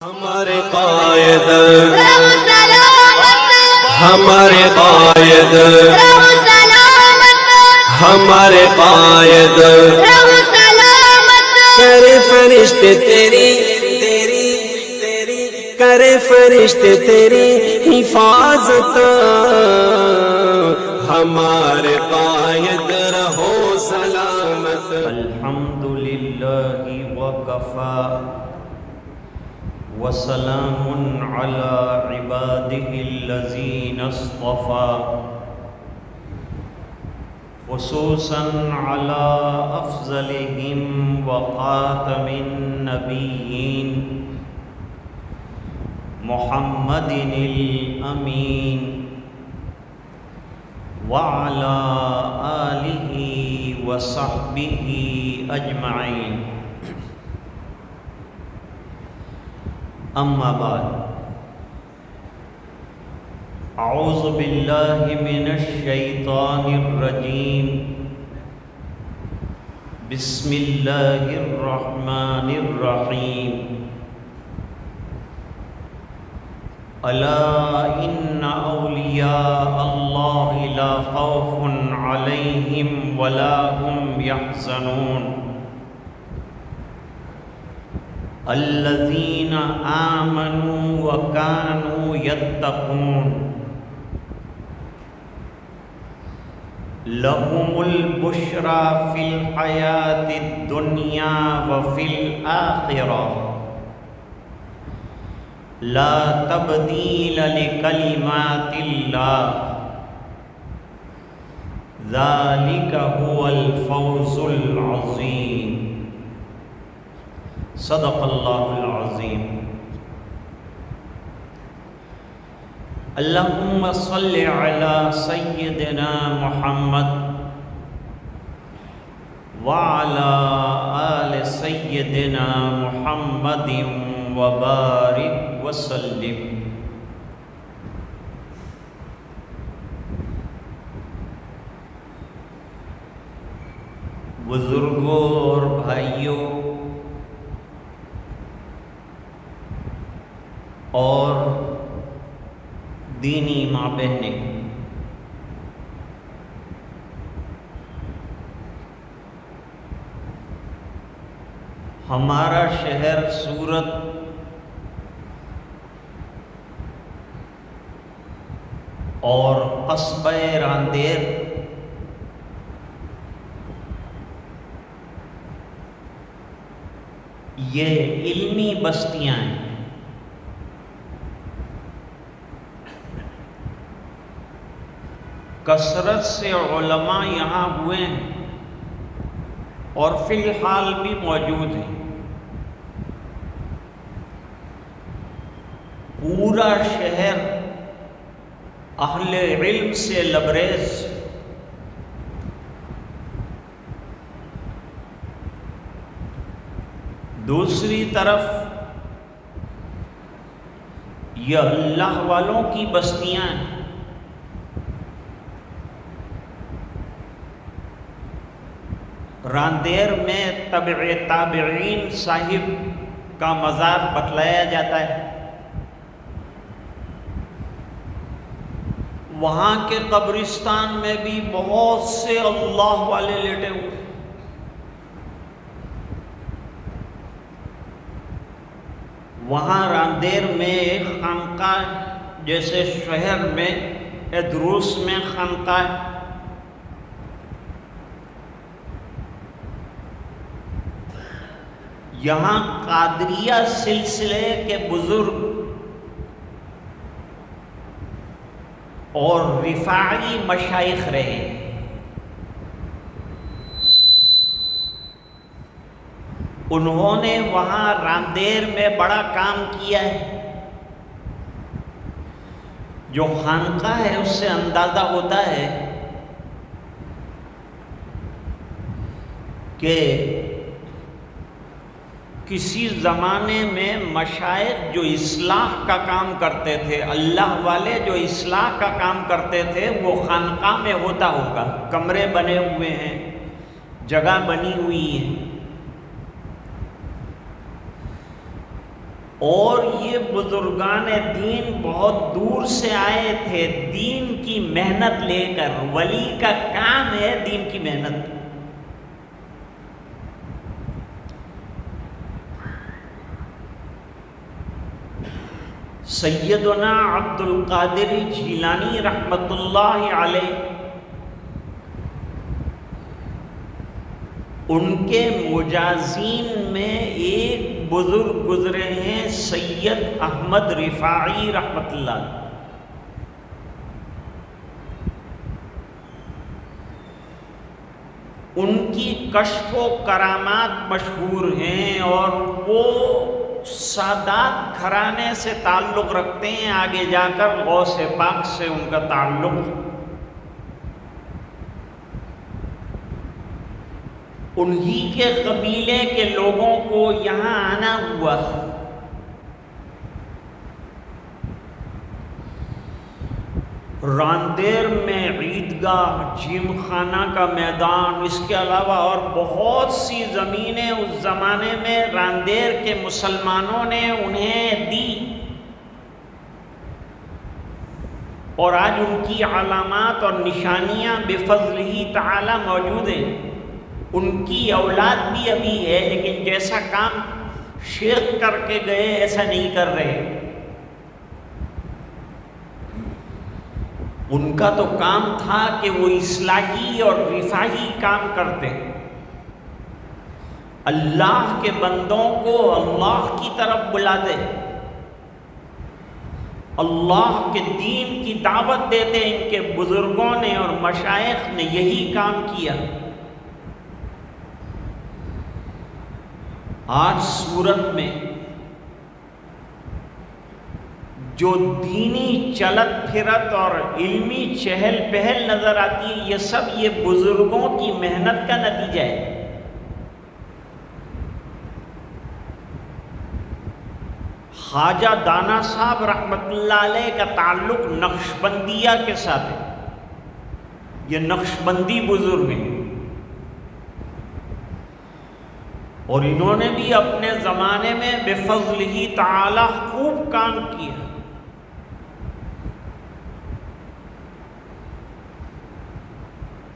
ہمارے قائد ہمارے قائد ہمارے قائد کرے فرشتے تیری کرے فرشتے تیری حفاظت ہمارے قائد رہو سلامت۔ الحمدللہ وکفا وسلام علی عباده الذین اصطفى خصوصا علی افضلهم وخاتم النبیین محمد الامین وعلى آلہ وصحبہ اجمعین۔ اما بعد، اعوذ باللہ من الشیطان الرجیم، بسم اللہ الرحمن الرحیم۔ الا ان اولیاء اللہ لا خوف علیہم ولا هم يحزنون الذین آمنوا وکانوا یتقون لهم البشری فی الحیاة الدنیا وفی الآخرہ لا تبدیل لکلمات اللہ ذالک هو الفوز العظیم۔ صدق اللہ العظیم۔ اللہم صل علی سیدنا محمد وعلی آل سیدنا محمد وبارک وسلم۔ بزرگوں اور بھائیوں اور دینی ماں بہنیں، ہمارا شہر سورت اور قصبہ راندیر یہ علمی بستیاں ہیں۔ کثرت سے علماء یہاں ہوئے ہیں اور فی الحال بھی موجود ہیں۔ پورا شہر اہل علم سے لبریز، دوسری طرف یہ اللہ والوں کی بستیاں ہیں۔ راندیر میں تبع تابعین صاحب کا مزار بتلایا جاتا ہے، وہاں کے قبرستان میں بھی بہت سے اللہ والے لیٹے ہوئے۔ وہاں راندیر میں ایک خانقاہ، جیسے شہر میں ادروس میں خانقاہ، یہاں قادریہ سلسلے کے بزرگ اور رفاعی مشائخ رہے۔ انہوں نے وہاں راندیر میں بڑا کام کیا ہے۔ جو خانقاہ ہے اس سے اندازہ ہوتا ہے کہ کسی زمانے میں مشائخ جو اصلاح کا کام کرتے تھے، اللہ والے جو اصلاح کا کام کرتے تھے، وہ خانقاہ میں ہوتا ہوگا۔ کمرے بنے ہوئے ہیں، جگہ بنی ہوئی ہے۔ اور یہ بزرگان دین بہت دور سے آئے تھے دین کی محنت لے کر. ولی کا کام ہے دین کی محنت. سیدنا عبد القادر جیلانی رحمت اللہ علیہ، ان کے مجازین میں ایک بزرگ گزرے ہیں سید احمد رفاعی رحمت اللہ علیہ. ان کی کشف و کرامات مشہور ہیں اور وہ سادات گھرانے سے تعلق رکھتے ہیں. آگے جا کر غوث پاک سے ان کا تعلق. انہی کے قبیلے کے لوگوں کو یہاں آنا ہوا. راندیر میں عیدگاہ، جیم خانہ کا میدان، اس کے علاوہ اور بہت سی زمینیں اس زمانے میں راندیر کے مسلمانوں نے انہیں دی، اور آج ان کی علامات اور نشانیاں بفضلہ تعالی موجود ہیں. ان کی اولاد بھی ابھی ہے، لیکن جیسا کام شیخ کر کے گئے ایسا نہیں کر رہے. ان کا تو کام تھا کہ وہ اصلاحی اور رفاہی کام کرتے، اللہ کے بندوں کو اللہ کی طرف بلاتے، اللہ کے دین کی دعوت دیتے. ان کے بزرگوں نے اور مشائخ نے یہی کام کیا. آج صورت میں جو دینی چلت پھرت اور علمی چہل پہل نظر آتی ہے، یہ سب یہ بزرگوں کی محنت کا نتیجہ ہے. خواجہ دانا صاحب رحمت اللہ علیہ کا تعلق نقشبندیہ کے ساتھ ہے. یہ نقشبندی بزرگ ہیں، اور انہوں نے بھی اپنے زمانے میں بفضلہ تعالی خوب کام کیا.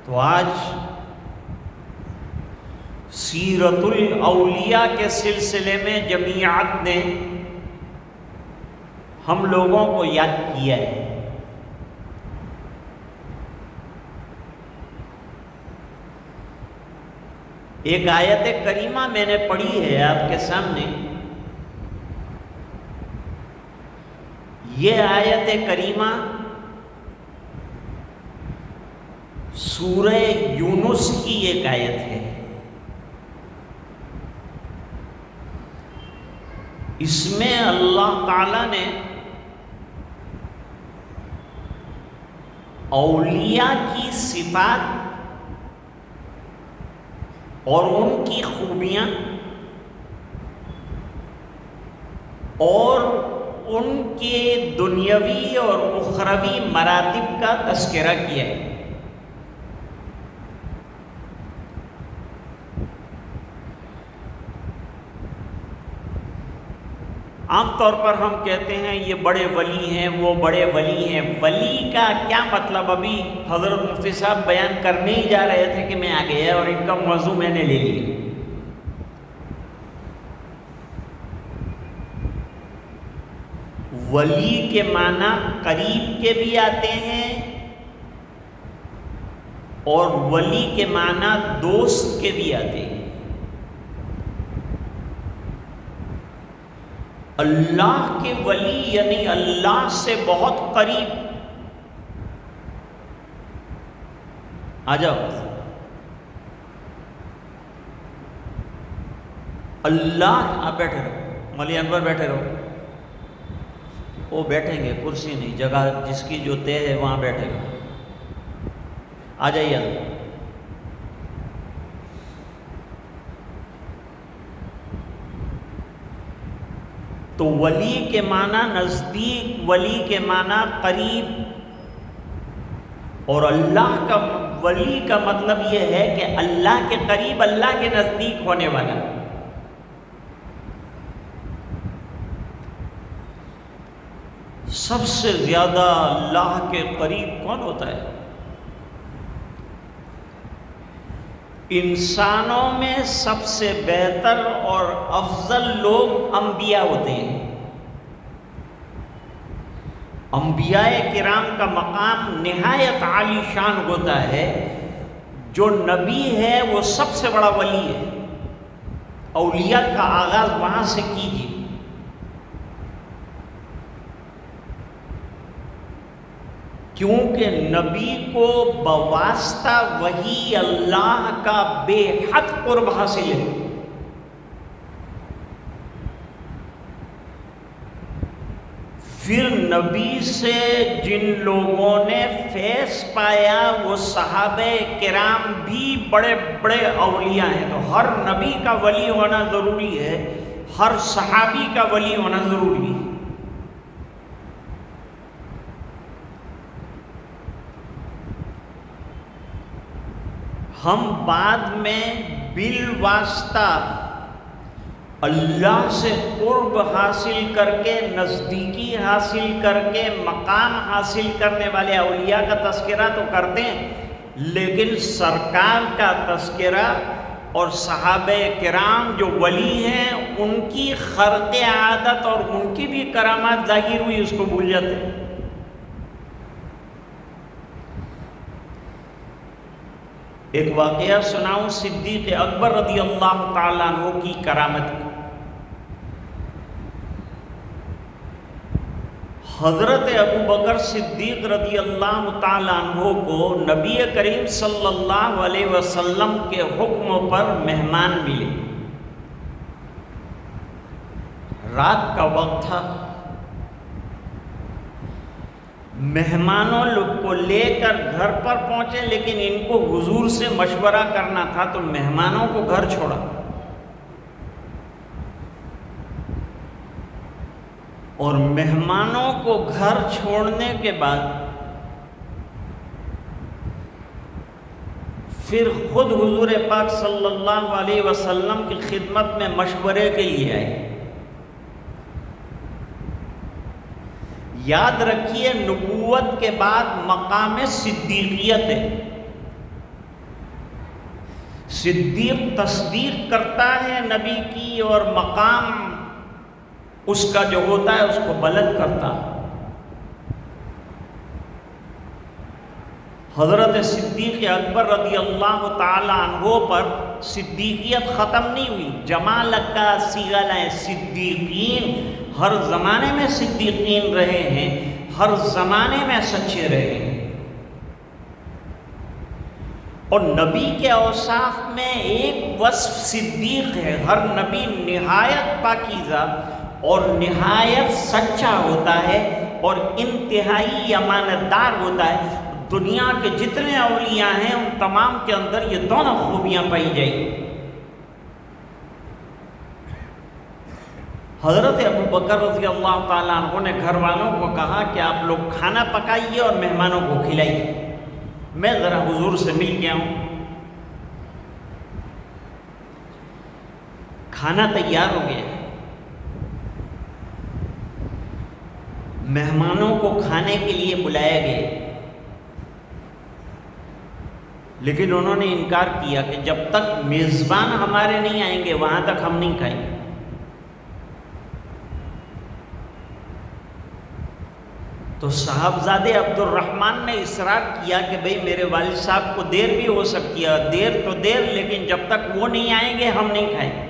تو آج سیرت الاولیاء کے سلسلے میں جمعیت نے ہم لوگوں کو یاد کیا ہے. ایک آیت کریمہ میں نے پڑھی ہے آپ کے سامنے. یہ آیت کریمہ سورہ یونس کی ایک آیت ہے. اس میں اللہ تعالیٰ نے اولیاء کی صفات اور ان کی خوبیاں اور ان کے دنیاوی اور اخروی مراتب کا تذکرہ کیا ہے. عام طور پر ہم کہتے ہیں یہ بڑے ولی ہیں، وہ بڑے ولی ہیں. ولی کا کیا مطلب ابھی حضرت مفتی صاحب بیان کرنے ہی جا رہے تھے کہ میں آ گیا اور ان کا موضوع میں نے لے لیا. ولی کے معنی قریب کے بھی آتے ہیں اور ولی کے معنی دوست کے بھی آتے ہیں. اللہ کے ولی یعنی اللہ سے بہت قریب. آ جاؤ. اللہ آپ بیٹھے رہو، مولی انور بیٹھے رہو. وہ بیٹھیں گے، کرسی نہیں، جگہ جس کی جو طے ہے وہاں بیٹھے گا. آ جائیے. تو ولی کے معنی نزدیک، ولی کے معنی قریب، اور اللہ کا ولی کا مطلب یہ ہے کہ اللہ کے قریب، اللہ کے نزدیک ہونے والا. سب سے زیادہ اللہ کے قریب کون ہوتا ہے؟ انسانوں میں سب سے بہتر اور افضل لوگ انبیاء ہوتے ہیں۔ انبیاء کرام کا مقام نہایت عالی شان ہوتا ہے۔ جو نبی ہے وہ سب سے بڑا ولی ہے۔ اولیاء کا آغاز وہاں سے کیجیے۔ کیونکہ نبی کو بواسطہ وحی اللہ کا بے حد قرب حاصل ہے۔ پھر نبی سے جن لوگوں نے فیض پایا وہ صحابہ کرام بھی بڑے بڑے اولیاء ہیں۔ تو ہر نبی کا ولی ہونا ضروری ہے، ہر صحابی کا ولی ہونا ضروری ہے۔ ہم بعد میں بالواسطہ اللہ سے قرب حاصل کر کے، نزدیکی حاصل کر کے، مقام حاصل کرنے والے اولیاء کا تذکرہ تو کرتے ہیں، لیکن سرکار کا تذکرہ اور صحابہ کرام جو ولی ہیں ان کی خرق عادت اور ان کی بھی کرامات ظاہر ہوئی، اس کو بھول جاتے ہیں۔ ایک واقعہ سناؤں صدیق اکبر رضی اللہ تعالیٰ عنہ کی کرامت کی۔ حضرت ابو بکر صدیق رضی اللہ تعالیٰ عنہ کو نبی کریم صلی اللہ علیہ وسلم کے حکم پر مہمان ملے۔ رات کا وقت تھا، مہمانوں لوگ کو لے کر گھر پر پہنچے، لیکن ان کو حضور سے مشورہ کرنا تھا تو مہمانوں کو گھر چھوڑا۔ اور مہمانوں کو گھر چھوڑنے کے بعد پھر خود حضور پاک صلی اللہ علیہ وسلم کی خدمت میں مشورے کے لیے آئے۔ یاد رکھیے نبوت کے بعد مقام صدیقیت ہے۔ صدیق تصدیق کرتا ہے نبی کی، اور مقام اس کا جو ہوتا ہے اس کو بلند کرتا ہے۔ حضرت صدیق اکبر رضی اللہ تعالی عنہ پر صدیقیت ختم نہیں ہوئی۔ جمع لگا سیغل صدیقین، ہر زمانے میں صدیقین رہے ہیں، ہر زمانے میں سچے رہے ہیں۔ اور نبی کے اوصاف میں ایک وصف صدیق ہے۔ ہر نبی نہایت پاکیزہ اور نہایت سچا ہوتا ہے اور انتہائی امانت دار ہوتا ہے۔ دنیا کے جتنے اولیاء ہیں ان تمام کے اندر یہ دونوں خوبیاں پائی جائیں۔ حضرت ابو بکر رضی اللہ تعالیٰ عنہ نے گھر والوں کو کہا کہ آپ لوگ کھانا پکائیے اور مہمانوں کو کھلائیے، میں ذرا حضور سے مل کے آؤں۔ کھانا تیار ہو گیا، مہمانوں کو کھانے کے لیے بلایا گیا، لیکن انہوں نے انکار کیا کہ جب تک میزبان ہمارے نہیں آئیں گے وہاں تک ہم نہیں کھائیں گے۔ تو صاحبزادے عبد الرحمن نے اصرار کیا کہ بھئی میرے والد صاحب کو دیر بھی ہو سکتی ہے، دیر تو دیر، لیکن جب تک وہ نہیں آئیں گے ہم نہیں کھائیں گے۔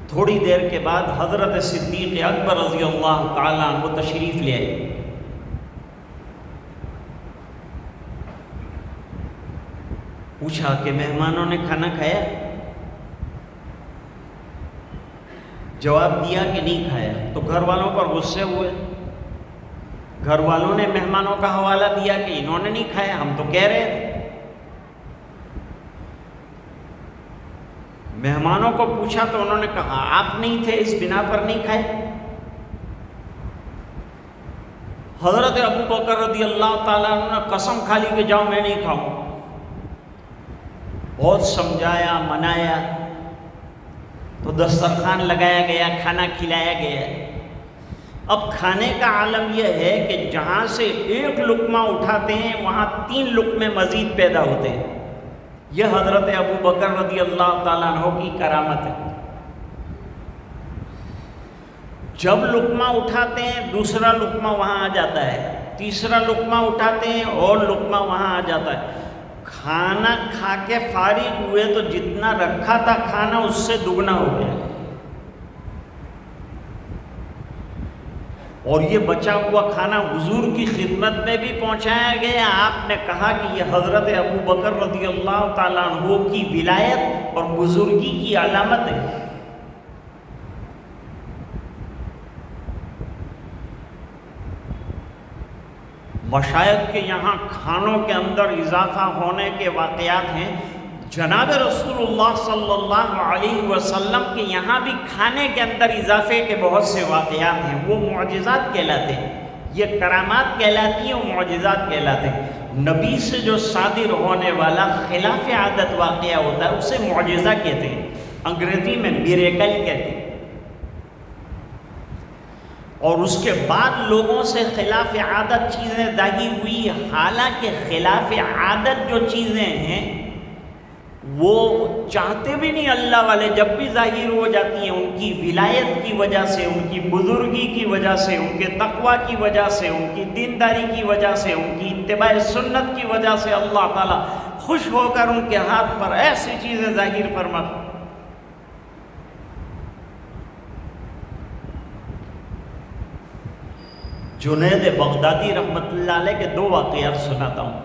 تھوڑی دیر کے بعد حضرت صدیق اکبر رضی اللہ تعالیٰ عنہ تشریف لے آئے۔ پوچھا کہ مہمانوں نے کھانا کھایا؟ جواب دیا کہ نہیں کھایا۔ تو گھر والوں پر غصے ہوئے۔ گھر والوں نے مہمانوں کا حوالہ دیا کہ انہوں نے نہیں کھایا، ہم تو کہہ رہے تھے۔ مہمانوں کو پوچھا تو انہوں نے کہا آپ نہیں تھے اس بنا پر نہیں کھائے۔ حضرت ابو بکر رضی اللہ تعالیٰ عنہ نے قسم کھا لی کہ جاؤ میں نہیں کھاؤں۔ بہت سمجھایا منایا تو دسترخوان لگایا گیا، کھانا کھلایا گیا۔ اب کھانے کا عالم یہ ہے کہ جہاں سے ایک لقمہ اٹھاتے ہیں وہاں 3 لقمے مزید پیدا ہوتے ہیں۔ یہ حضرت ابو بکر رضی اللہ تعالیٰ عنہ کی کرامت ہے۔ جب لقمہ اٹھاتے ہیں دوسرا لقمہ وہاں آ جاتا ہے، تیسرا لقمہ اٹھاتے ہیں اور لقمہ وہاں آ جاتا ہے۔ کھانا کھا کے فارغ ہوئے تو جتنا رکھا تھا کھانا اس سے دگنا ہو گیا، اور یہ بچا ہوا کھانا حضور کی خدمت میں بھی پہنچایا گیا۔ آپ نے کہا کہ یہ حضرت ابو بکر رضی اللہ تعالیٰ عنہ کی ولایت اور بزرگی کی علامت ہے۔ مشائخ کے یہاں کھانوں کے اندر اضافہ ہونے کے واقعات ہیں۔ جناب رسول اللہ صلی اللہ علیہ وسلم کے یہاں بھی کھانے کے اندر اضافے کے بہت سے واقعات ہیں، وہ معجزات کہلاتے ہیں۔ یہ کرامات کہلاتی ہیں اور معجزات کہلاتے ہیں۔ نبی سے جو صادر ہونے والا خلاف عادت واقعہ ہوتا ہے اسے معجزہ کہتے ہیں، انگریزی میں میریکل کہتے ہیں۔ اور اس کے بعد لوگوں سے خلاف عادت چیزیں ظاہر ہوئی، حالانکہ خلاف عادت جو چیزیں ہیں وہ چاہتے بھی نہیں اللہ والے، جب بھی ظاہر ہو جاتی ہیں ان کی ولایت کی وجہ سے، ان کی بزرگی کی وجہ سے، ان کے تقوی کی وجہ سے، ان کی دینداری کی وجہ سے، ان کی اتباع سنت کی وجہ سے اللہ تعالیٰ خوش ہو کر ان کے ہاتھ پر ایسی چیزیں ظاہر فرماتا۔ جنید بغدادی رحمت اللہ علیہ کے 2 واقعات سناتا ہوں۔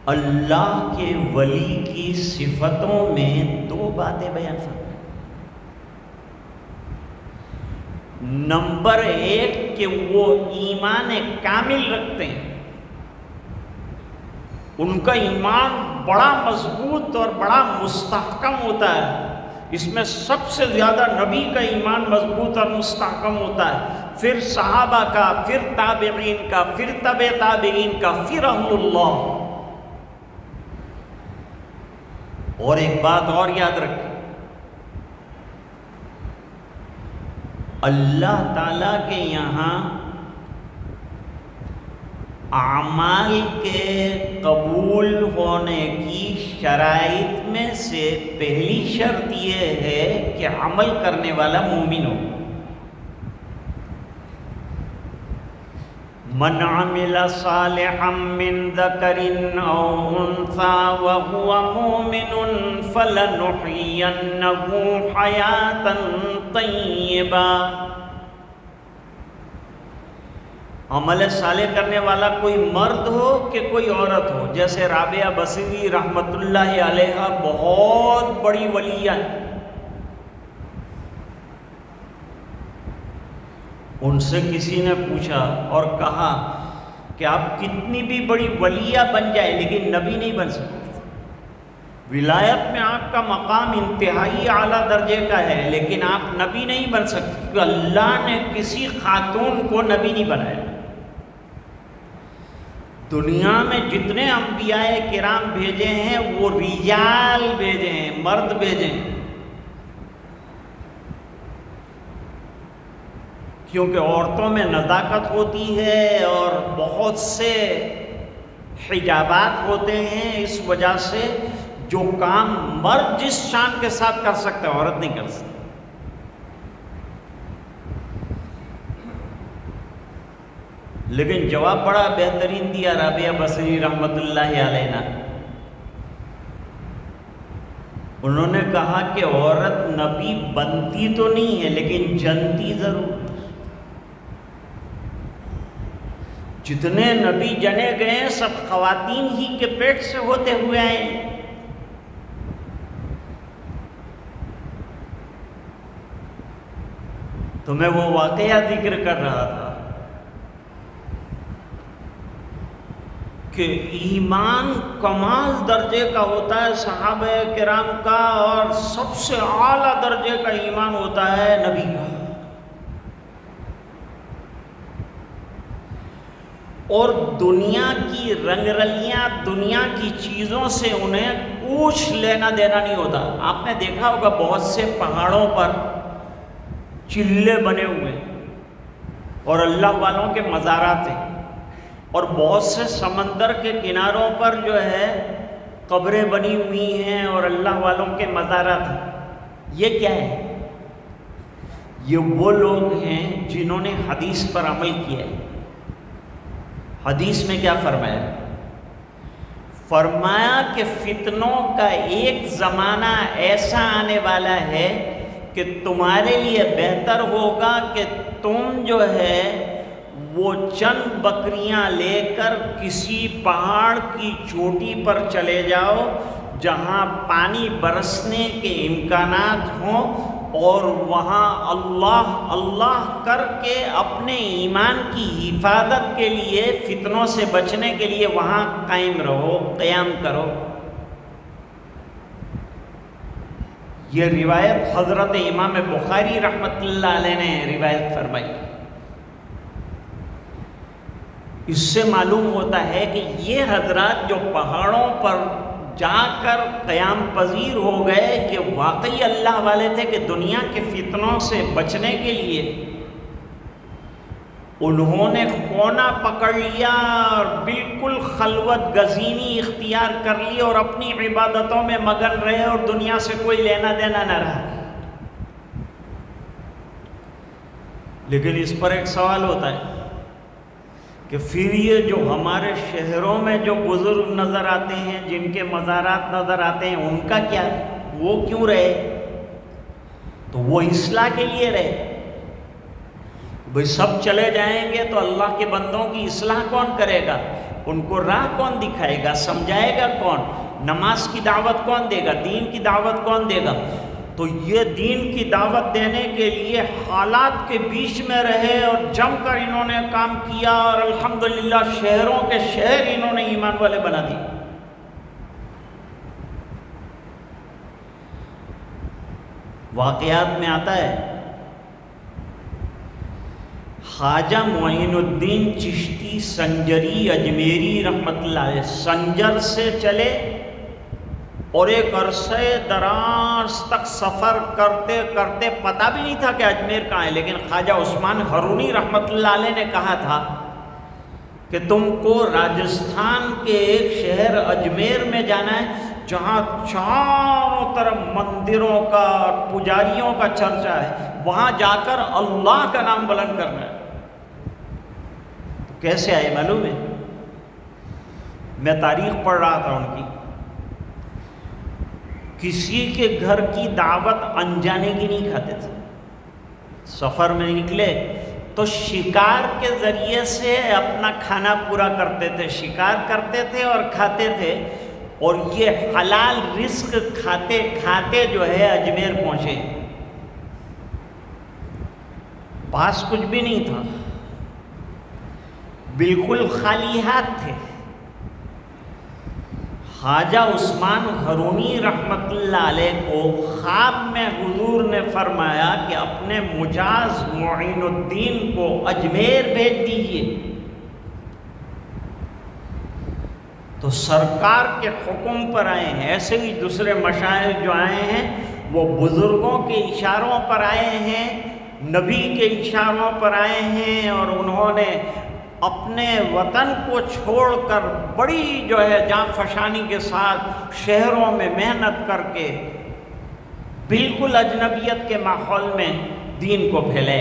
اللہ کے ولی کی صفتوں میں 2 باتیں بیان فرمائیں۔ نمبر 1 کہ وہ ایمان کامل رکھتے ہیں، ان کا ایمان بڑا مضبوط اور بڑا مستحکم ہوتا ہے۔ اس میں سب سے زیادہ نبی کا ایمان مضبوط اور مستحکم ہوتا ہے، پھر صحابہ کا، پھر تابعین کا، پھر تبع تابعین کا، پھر اہل اللہ۔ اور ایک بات اور یاد رکھیں، اللہ تعالیٰ کے یہاں اعمال کے قبول ہونے کی شرائط میں سے پہلی شرط یہ ہے کہ عمل کرنے والا مومن ہو۔ من عمل صالحا من ذکر او انثى وهو مؤمن فلنحيينه حیاتا طیبا۔ عمل صالح کرنے والا کوئی مرد ہو کہ کوئی عورت ہو، جیسے رابعہ بصری رحمت اللہ علیہا بہت بڑی ولیہ ہے، ان سے کسی نے پوچھا اور کہا کہ آپ کتنی بھی بڑی ولیہ بن جائے لیکن نبی نہیں بن سکتے۔ ولایت میں آپ کا مقام انتہائی اعلیٰ درجے کا ہے لیکن آپ نبی نہیں بن سکتے، کیونکہ اللہ نے کسی خاتون کو نبی نہیں بنایا۔ دنیا میں جتنے انبیاء کرام بھیجے ہیں وہ رجال بھیجے ہیں، مرد بھیجے ہیں، کیونکہ عورتوں میں نزاکت ہوتی ہے اور بہت سے حجابات ہوتے ہیں، اس وجہ سے جو کام مرد جس شان کے ساتھ کر سکتا ہے عورت نہیں کر سکتی۔ لیکن جواب بڑا بہترین دیا رابعہ بصری رحمت اللہ علیہ نے۔ انہوں نے کہا کہ عورت نبی بنتی تو نہیں ہے لیکن جنتی ضرور۔ جتنے نبی جنے گئے سب خواتین ہی کے پیٹ سے ہوتے ہوئے آئے۔ تو میں وہ واقعہ ذکر کر رہا تھا کہ ایمان کمال درجے کا ہوتا ہے صحابہ کرام کا، اور سب سے اعلیٰ درجے کا ایمان ہوتا ہے نبی کا۔ اور دنیا کی رنگ رلیاں، دنیا کی چیزوں سے انہیں کچھ لینا دینا نہیں ہوتا. آپ نے دیکھا ہوگا بہت سے پہاڑوں پر چلے بنے ہوئے اور اللہ والوں کے مزارات ہیں, اور بہت سے سمندر کے کناروں پر جو ہے قبریں بنی ہوئی ہیں اور اللہ والوں کے مزارات ہیں. یہ کیا ہے؟ یہ وہ لوگ ہیں جنہوں نے حدیث پر عمل کیا ہے. حدیث میں کیا فرمایا؟ فرمایا کہ فتنوں کا ایک زمانہ ایسا آنے والا ہے کہ تمہارے لیے بہتر ہوگا کہ تم جو ہے وہ چند بکریاں لے کر کسی پہاڑ کی چوٹی پر چلے جاؤ جہاں پانی برسنے کے امکانات ہوں, اور وہاں اللہ اللہ کر کے اپنے ایمان کی حفاظت کے لیے, فتنوں سے بچنے کے لیے وہاں قائم رہو, قیام کرو. یہ روایت حضرت امام بخاری رحمۃ اللہ علیہ نے روایت فرمائی. اس سے معلوم ہوتا ہے کہ یہ حضرات جو پہاڑوں پر جا کر قیام پذیر ہو گئے کہ واقعی اللہ والے تھے کہ دنیا کے فتنوں سے بچنے کے لیے انہوں نے کونا پکڑ لیا اور بالکل خلوت گزینی اختیار کر لی اور اپنی عبادتوں میں مگن رہے اور دنیا سے کوئی لینا دینا نہ رہا. لیکن اس پر ایک سوال ہوتا ہے کہ پھر یہ جو ہمارے شہروں میں جو بزرگ نظر آتے ہیں, جن کے مزارات نظر آتے ہیں, ان کا کیا ہے؟ وہ کیوں رہے؟ تو وہ اصلاح کے لیے رہے. بھئی سب چلے جائیں گے تو اللہ کے بندوں کی اصلاح کون کرے گا؟ ان کو راہ کون دکھائے گا؟ سمجھائے گا کون؟ نماز کی دعوت کون دے گا؟ دین کی دعوت کون دے گا؟ تو یہ دین کی دعوت دینے کے لیے حالات کے بیچ میں رہے اور جم کر انہوں نے کام کیا, اور الحمدللہ شہروں کے شہر انہوں نے ایمان والے بنا دیے. واقعات میں آتا ہے خواجہ معین الدین چشتی سنجری اجمیری رحمت اللہ علیہ سنجر سے چلے اور ایک عرصے دراز تک سفر کرتے کرتے پتہ بھی نہیں تھا کہ اجمیر کہاں ہے, لیکن خواجہ عثمان ہرونی رحمت اللہ علیہ نے کہا تھا کہ تم کو راجستھان کے ایک شہر اجمیر میں جانا ہے جہاں چاروں طرف مندروں کا پجاریوں کا چرچا ہے, وہاں جا کر اللہ کا نام بلند کرنا ہے. کیسے آئے معلوم ہے؟ میں تاریخ پڑھ رہا تھا ان کی. کسی کے گھر کی دعوت انجانے کی نہیں کھاتے تھے. سفر میں نکلے تو شکار کے ذریعے سے اپنا کھانا پورا کرتے تھے, شکار کرتے تھے اور کھاتے تھے, اور یہ حلال رزق کھاتے کھاتے جو ہے اجمیر پہنچے. پاس کچھ بھی نہیں تھا, بالکل خالی ہاتھ تھے. خواجہ عثمان ہرونی رحمت اللہ علیہ کو خواب میں حضور نے فرمایا کہ اپنے مجاز معین الدین کو اجمیر بھیج دیجیے. تو سرکار کے حکم پر آئے ہیں. ایسے ہی دوسرے مشائخ جو آئے ہیں وہ بزرگوں کے اشاروں پر آئے ہیں, نبی کے اشاروں پر آئے ہیں, اور انہوں نے اپنے وطن کو چھوڑ کر بڑی جو ہے جاں فشانی کے ساتھ شہروں میں محنت کر کے بالکل اجنبیت کے ماحول میں دین کو پھیلے.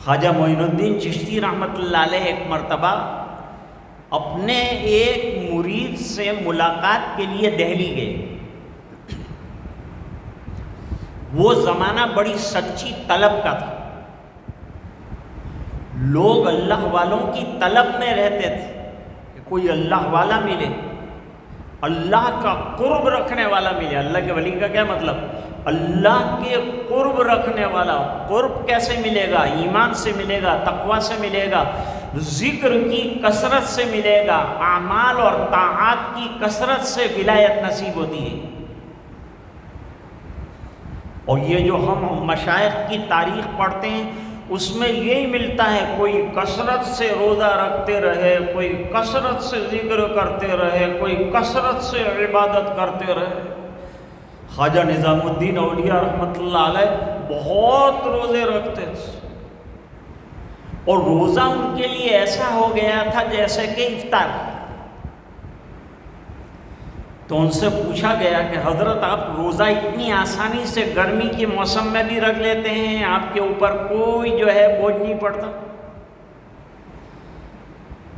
خواجہ معین الدین چشتی رحمت اللہ علیہ ایک مرتبہ اپنے ایک مرید سے ملاقات کے لیے دہلی گئے. وہ زمانہ بڑی سچی طلب کا تھا, لوگ اللہ والوں کی طلب میں رہتے تھے کہ کوئی اللہ والا ملے, اللہ کا قرب رکھنے والا ملے. اللہ کے ولی کا کیا مطلب؟ اللہ کے قرب رکھنے والا. قرب کیسے ملے گا؟ ایمان سے ملے گا, تقوی سے ملے گا, ذکر کی کثرت سے ملے گا, اعمال اور طاعات کی کثرت سے ولایت نصیب ہوتی ہے. اور یہ جو ہم مشائخ کی تاریخ پڑھتے ہیں اس میں یہی ملتا ہے، کوئی کثرت سے روزہ رکھتے رہے، کوئی کثرت سے ذکر کرتے رہے، کوئی کثرت سے عبادت کرتے رہے۔ خواجہ نظام الدین اولیاء رحمۃ اللہ علیہ بہت روزے رکھتے تھے، اور روزہ ان کے لیے ایسا ہو گیا تھا جیسے کہ افطار۔ تو ان سے پوچھا گیا کہ حضرت آپ روزہ اتنی آسانی سے گرمی کے موسم میں بھی رکھ لیتے ہیں، آپ کے اوپر کوئی جو ہے بوجھ نہیں پڑتا؟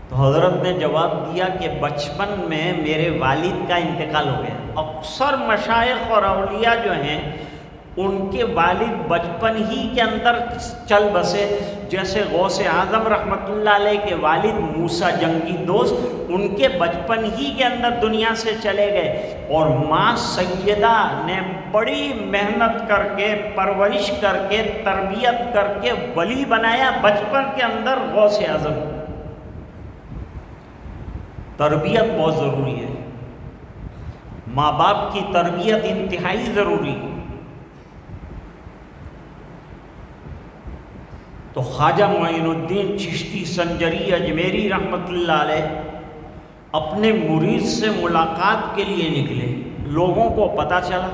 تو حضرت نے جواب دیا کہ بچپن میں میرے والد کا انتقال ہو گیا۔ اکثر مشائخ اور اولیاء جو ہیں ان کے والد بچپن ہی کے اندر چل بسے، جیسے غوث اعظم رحمۃ اللہ علیہ کے والد موسیٰ جنگی دوست ان کے بچپن ہی کے اندر دنیا سے چلے گئے، اور ماں سیدہ نے بڑی محنت کر کے، پرورش کر کے، تربیت کر کے ولی بنایا بچپن کے اندر غوث اعظم۔ تربیت بہت ضروری ہے، ماں باپ کی تربیت انتہائی ضروری ہے۔ تو خواجہ معین الدین چشتی سنجری اجمیری رحمۃ اللہ علیہ اپنے مرید سے ملاقات کے لیے نکلے۔ لوگوں کو پتہ چلا،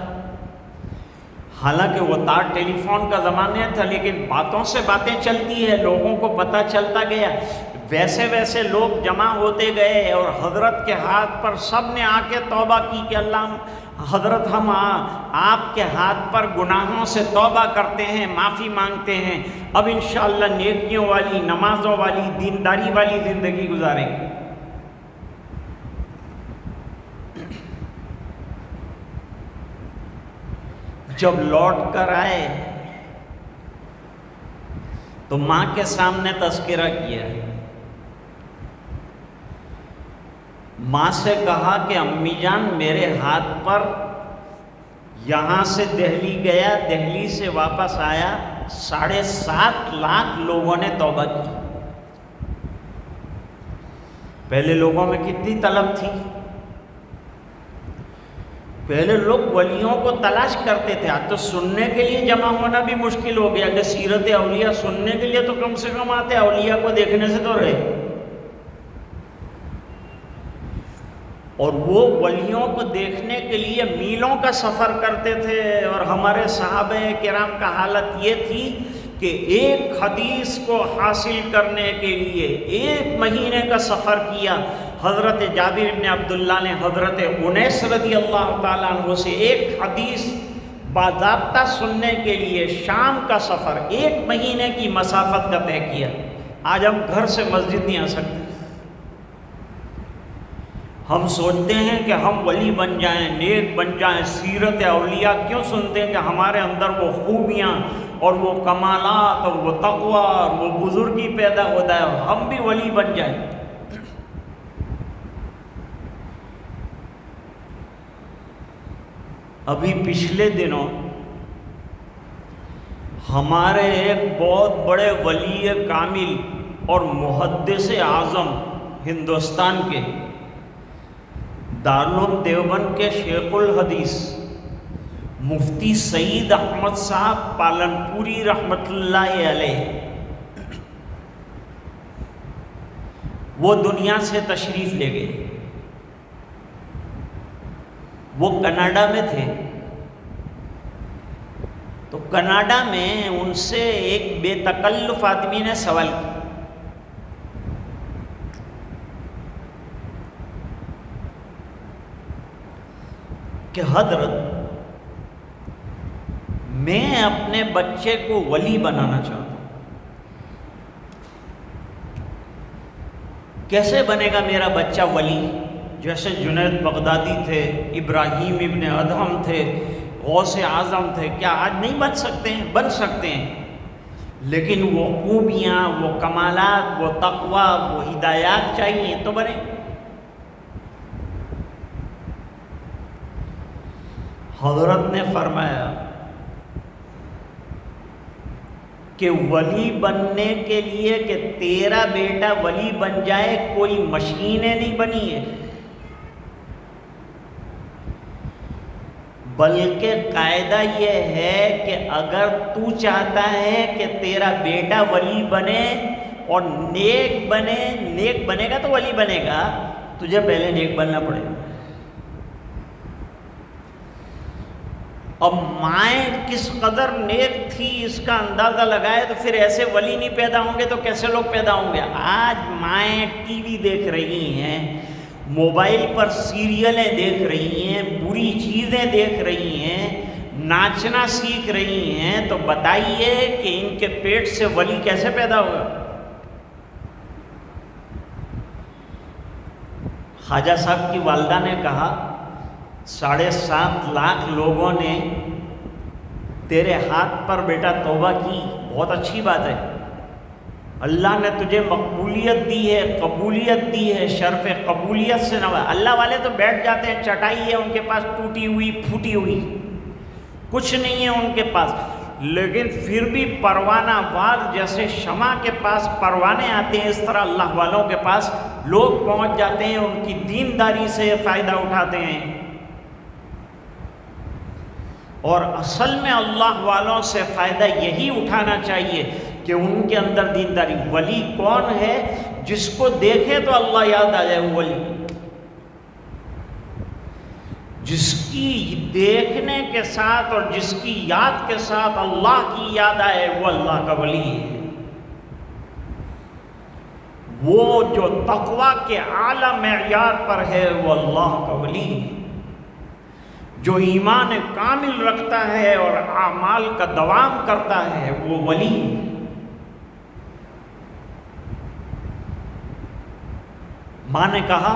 حالانکہ وہ تار ٹیلی فون کا زمانہ تھا، لیکن باتوں سے باتیں چلتی ہے، لوگوں کو پتہ چلتا گیا۔ ویسے ویسے لوگ جمع ہوتے گئے، اور حضرت کے ہاتھ پر سب نے آ کے توبہ کی کہ اللہ حضرت ہم آپ کے ہاتھ پر گناہوں سے توبہ کرتے ہیں، معافی مانگتے ہیں، اب انشاءاللہ نیکیوں والی، نمازوں والی، دینداری والی زندگی گزاریں گے۔ جب لوٹ کر آئے تو ماں کے سامنے تذکرہ کیا، ماں سے کہا کہ امی جان میرے ہاتھ پر یہاں سے دہلی گیا، دہلی سے واپس آیا، 7.5 لاکھ لوگوں نے توبہ کی۔ پہلے لوگوں میں کتنی طلب تھی؟ پہلے لوگ ولیوں کو تلاش کرتے تھے، آج تو سننے کے لیے جمع ہونا بھی مشکل ہو گیا کہ سیرت اولیاء سننے کے لیے تو کم سے کم آتے، اولیاء کو دیکھنے سے تو رہے۔ اور وہ ولیوں کو دیکھنے کے لیے میلوں کا سفر کرتے تھے، اور ہمارے صحابہ کرام کا حالت یہ تھی کہ ایک حدیث کو حاصل کرنے کے لیے 1 مہینے کا سفر کیا۔ حضرت جابر بن عبداللہ نے حضرت انیس رضی اللہ تعالیٰ عنہ سے ایک حدیث باضابطہ سننے کے لیے شام کا سفر 1 مہینے کی مسافت کا طے کیا۔ آج ہم گھر سے مسجد نہیں آ سکتے، ہم سوچتے ہیں کہ ہم ولی بن جائیں، نیک بن جائیں، سیرت اولیاء کیوں سنتے ہیں کہ ہمارے اندر وہ خوبیاں اور وہ کمالات اور وہ تقوی اور وہ بزرگی پیدا ہوتا ہے، اور ہم بھی ولی بن جائیں۔ ابھی پچھلے دنوں ہمارے ایک بہت بڑے ولی کامل اور محدث اعظم ہندوستان کے دارالعلوم دیوبند کے شیخ الحدیث مفتی سعید احمد صاحب پالنپوری رحمۃ اللہ علیہ وہ دنیا سے تشریف لے گئے۔ وہ کینیڈا میں تھے، تو کینیڈا میں ان سے ایک بے تکلف آدمی نے سوال کیا کہ حضرت میں اپنے بچے کو ولی بنانا چاہتا ہوں، کیسے بنے گا میرا بچہ ولی؟ جیسے جنید بغدادی تھے، ابراہیم ابن ادہم تھے، غوث اعظم تھے، کیا آج نہیں بن سکتے ہیں؟ بن سکتے ہیں، لیکن وہ خوبیاں، وہ کمالات، وہ تقوی، وہ ہدایات چاہیے تو بنے۔ حضرت نے فرمایا کہ ولی بننے کے لیے کہ تیرا بیٹا ولی بن جائے کوئی مشینیں نہیں بنی ہے، بلکہ قاعدہ یہ ہے کہ اگر تو چاہتا ہے کہ تیرا بیٹا ولی بنے اور نیک بنے گا تو ولی بنے گا، تجھے پہلے نیک بننا پڑے گا۔ اب مائیں کس قدر نیک تھی اس کا اندازہ لگائے تو پھر ایسے ولی نہیں پیدا ہوں گے تو کیسے لوگ پیدا ہوں گے؟ آج مائیں ٹی وی دیکھ رہی ہیں، موبائل پر سیریلیں دیکھ رہی ہیں، بری چیزیں دیکھ رہی ہیں، ناچنا سیکھ رہی ہیں، تو بتائیے کہ ان کے پیٹ سے ولی کیسے پیدا ہوگا؟ خواجہ صاحب کی والدہ نے کہا 7.5 لاکھ لوگوں نے تیرے ہاتھ پر بیٹا توبہ کی، بہت اچھی بات ہے، اللہ نے تجھے مقبولیت دی ہے، قبولیت دی ہے، شرف قبولیت سے نوازا۔ اللہ والے تو بیٹھ جاتے ہیں، چٹائی ہے ان کے پاس ٹوٹی ہوئی پھوٹی ہوئی، کچھ نہیں ہے ان کے پاس، لیکن پھر بھی پروانہ وار جیسے شمع کے پاس پروانے آتے ہیں، اس طرح اللہ والوں کے پاس لوگ پہنچ جاتے ہیں، ان کی دینداری سے فائدہ اٹھاتے ہیں۔ اور اصل میں اللہ والوں سے فائدہ یہی اٹھانا چاہیے کہ ان کے اندر دینداری۔ ولی کون ہے؟ جس کو دیکھے تو اللہ یاد آ جائے، وہ ولی۔ جس کی دیکھنے کے ساتھ اور جس کی یاد کے ساتھ اللہ کی یاد آئے، وہ اللہ کا ولی ہے۔ وہ جو تقویٰ کے اعلیٰ معیار پر ہے، وہ اللہ کا ولی ہے۔ جو ایمان کامل رکھتا ہے اور اعمال کا دوام کرتا ہے، وہ ولی ہے۔ ماں نے کہا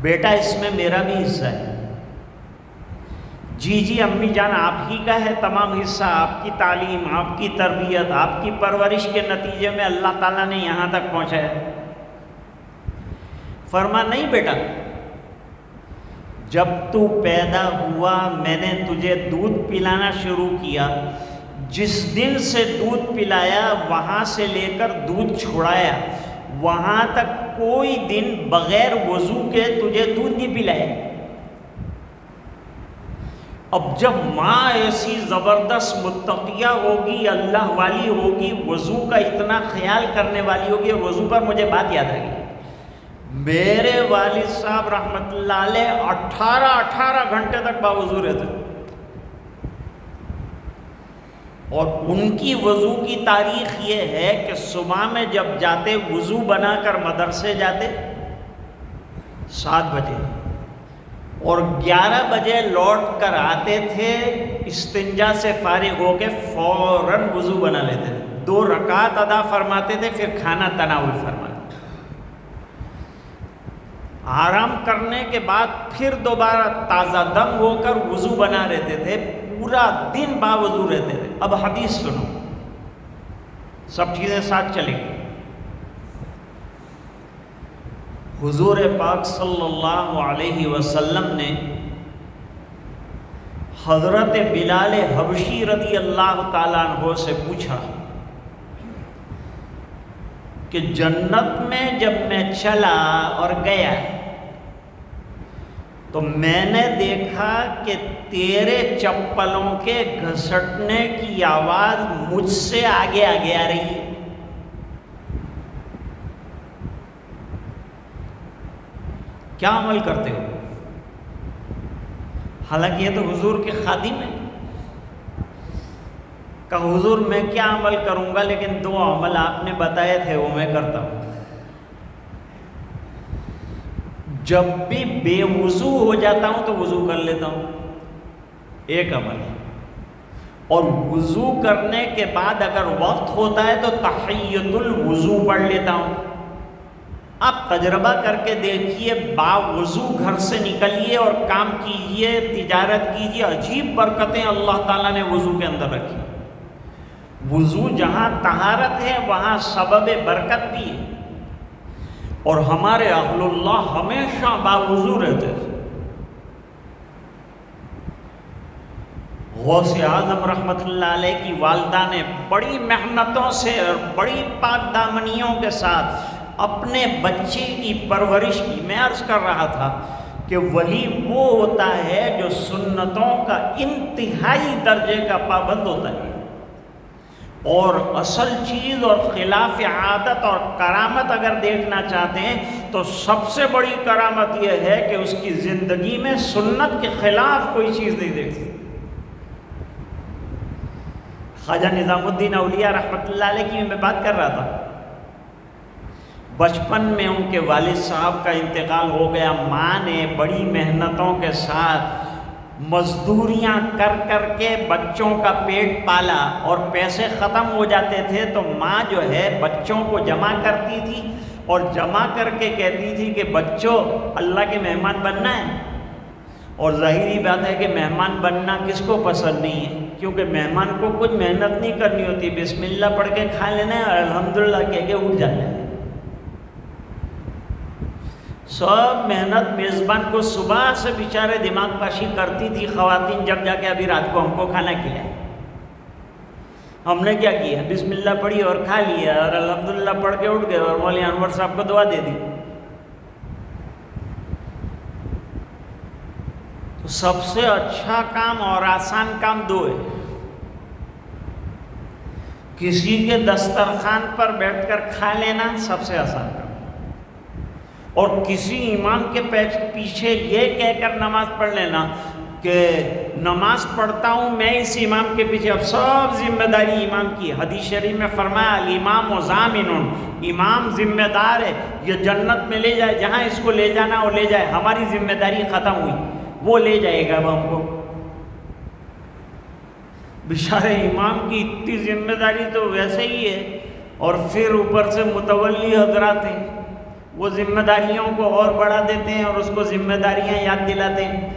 بیٹا اس میں میرا بھی حصہ ہے۔ جی امی جان آپ ہی کا ہے تمام حصہ، آپ کی تعلیم، آپ کی تربیت، آپ کی پرورش کے نتیجے میں اللہ تعالیٰ نے یہاں تک پہنچایا۔ فرما نہیں بیٹا، جب تو پیدا ہوا میں نے تجھے دودھ پلانا شروع کیا، جس دن سے دودھ پلایا وہاں سے لے کر دودھ چھڑایا، وہاں تک کوئی دن بغیر وضو کے تجھے دودھ نہیں پلایا۔ اب جب ماں ایسی زبردست متقیہ ہوگی، اللہ والی ہوگی، وضو کا اتنا خیال کرنے والی ہوگی، وضو پر مجھے بات یاد آ گئی، میرے والد صاحب رحمت اللہ علیہ 18 گھنٹے تک باوضو رہتے، اور ان کی وضو کی تاریخ یہ ہے کہ صبح میں جب جاتے وضو بنا کر مدرسے جاتے 7 بجے، اور 11 بجے لوٹ کر آتے تھے، استنجا سے فارغ ہو کے فوراً وضو بنا لیتے تھے، 2 رکعت ادا فرماتے تھے، پھر کھانا تناول فرماتے، آرام کرنے کے بعد پھر دوبارہ تازہ دم ہو کر وضو بنا رہتے تھے، پورا دن باوضو رہتے تھے۔ اب حدیث سنو، سب چیزیں ساتھ چلیں گی۔ حضور پاک صلی اللہ علیہ وسلم نے حضرت بلال حبشی رضی اللہ تعالیٰ عنہ سے پوچھا کہ جنت میں جب میں چلا اور گیا تو میں نے دیکھا کہ تیرے چپلوں کے گھسٹنے کی آواز مجھ سے آگے آگے آ رہی ہے، کیا عمل کرتے ہو؟ حالانکہ یہ تو حضور کے خادم ہیں۔ کہ حضور میں کیا عمل کروں گا، لیکن 2 عمل آپ نے بتائے تھے وہ میں کرتا ہوں۔ جب بھی بے وضو ہو جاتا ہوں تو وضو کر لیتا ہوں، ایک عمل، اور وضو کرنے کے بعد اگر وقت ہوتا ہے تو تحیۃ الوضو پڑھ لیتا ہوں۔ آپ تجربہ کر کے دیکھیے، باوضو گھر سے نکلیے اور کام کیجئے، تجارت کیجئے، عجیب برکتیں اللہ تعالیٰ نے وضو کے اندر رکھی۔ وضو جہاں طہارت ہے وہاں سبب برکت بھی ہے، اور ہمارے اہل اللہ ہمیشہ باوضو رہتے تھے۔ غوث اعظم رحمت اللہ علیہ کی والدہ نے بڑی محنتوں سے اور بڑی پاک دامنیوں کے ساتھ اپنے بچے کی پرورش کی۔ میں عرض کر رہا تھا کہ ولی وہ ہوتا ہے جو سنتوں کا انتہائی درجے کا پابند ہوتا ہے، اور اصل چیز اور خلاف عادت اور کرامت اگر دیکھنا چاہتے ہیں تو سب سے بڑی کرامت یہ ہے کہ اس کی زندگی میں سنت کے خلاف کوئی چیز نہیں دیکھتی۔ خواجہ نظام الدین اولیاء رحمۃ اللہ علیہ کی میں بات کر رہا تھا، بچپن میں ان کے والد صاحب کا انتقال ہو گیا، ماں نے بڑی محنتوں کے ساتھ مزدوریاں کر کر کے بچوں کا پیٹ پالا، اور پیسے ختم ہو جاتے تھے تو ماں جو ہے بچوں کو جمع کرتی تھی اور جمع کر کے کہتی تھی کہ بچوں اللہ کے مہمان بننا ہے۔ اور ظاہری بات ہے کہ مہمان بننا کس کو پسند نہیں ہے، کیونکہ مہمان کو کچھ محنت نہیں کرنی ہوتی، بسم اللہ پڑھ کے کھا لینا ہے اور الحمدللہ کہہ کے اٹھ جانا ہے۔ سب محنت میزبان کو صبح سے بیچارے دماغ پاشی کرتی تھی خواتین، جب جا کے ابھی رات کو ہم کو کھانا کھلائے۔ ہم نے کیا کیا، بسم اللہ پڑھی اور کھا لیا اور الحمدللہ پڑھ کے اٹھ گئے اور مولانا انور صاحب کو دعا دے دی۔ تو سب سے اچھا کام اور آسان کام دو ہے، کسی کے دسترخوان پر بیٹھ کر کھا لینا سب سے آسان کام، اور کسی امام کے پیچھے یہ کہہ کر نماز پڑھ لینا کہ نماز پڑھتا ہوں میں اس امام کے پیچھے، اب سب ذمہ داری امام کی۔ حدیث شریف میں فرمایا الامام ضامن، امام ذمہ دار ہے، یہ جنت میں لے جائے، جہاں اس کو لے جانا وہ لے جائے، ہماری ذمہ داری ختم ہوئی، وہ لے جائے گا اب ہم کو۔ بیچارے امام کی اتنی ذمہ داری تو ویسے ہی ہے، اور پھر اوپر سے متولی حضرات ہیں، وہ ذمہ داریوں کو اور بڑھا دیتے ہیں اور اس کو ذمہ داریاں یاد دلاتے ہیں۔